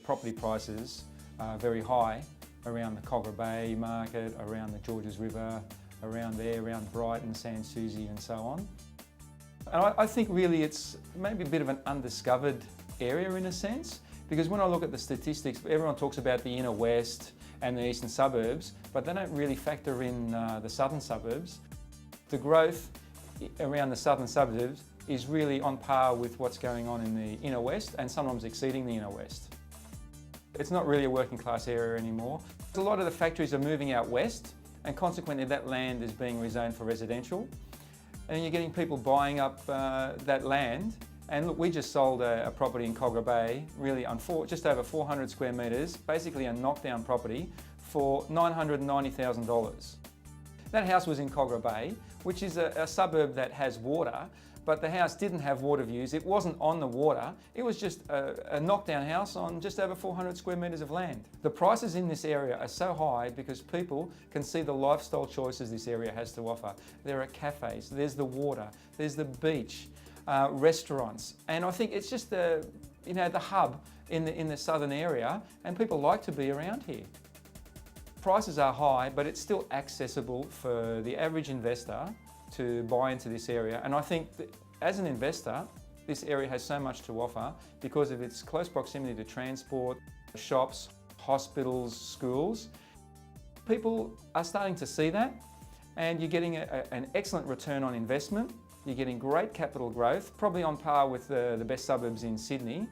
property prices are very high around the Cogra Bay market, around the Georges River, around there, around Brighton, Sans Souci and so on. And I think really it's maybe a bit of an undiscovered area in a sense, because when I look at the statistics, everyone talks about the inner west and the eastern suburbs, but they don't really factor in the southern suburbs. The growth around the southern suburbs is really on par with what's going on in the inner west and sometimes exceeding the inner west. It's not really a working class area anymore. A lot of the factories are moving out west and consequently that land is being rezoned for residential. And you're getting people buying up that land. And look, we just sold a property in Cogra Bay, really just over 400 square metres, basically a knockdown property for $990,000. That house was in Cogra Bay, which is a suburb that has water, but the house didn't have water views. It wasn't on the water. It was just a knockdown house on just over 400 square metres of land. The prices in this area are so high because people can see the lifestyle choices this area has to offer. There are cafes, there's the water, there's the beach, restaurants, and I think it's just the hub in the southern area, and people like to be around here. Prices are high, but it's still accessible for the average investor to buy into this area. And I think that as an investor, this area has so much to offer because of its close proximity to transport, shops, hospitals, schools. People are starting to see that, and you're getting an excellent return on investment. You're getting great capital growth, probably on par with the best suburbs in Sydney,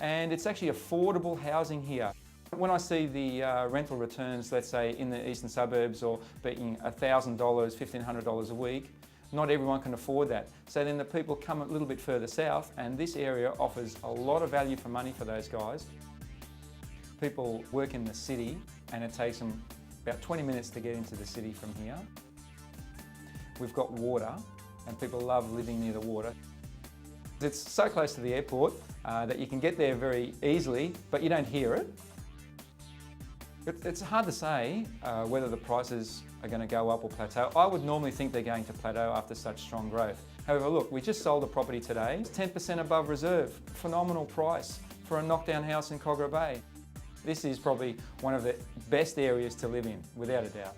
and it's actually affordable housing here. When I see the rental returns, let's say in the eastern suburbs, or being $1,000, $1,500 a week, not everyone can afford that. So then the people come a little bit further south, and this area offers a lot of value for money for those guys. People work in the city, and it takes them about 20 minutes to get into the city from here. We've got water, and people love living near the water. It's so close to the airport that you can get there very easily, but you don't hear it. It's hard to say whether the prices are going to go up or plateau. I would normally think they're going to plateau after such strong growth. However, look, we just sold a property today. It's 10% above reserve. Phenomenal price for a knockdown house in Cogra Bay. This is probably one of the best areas to live in, without a doubt.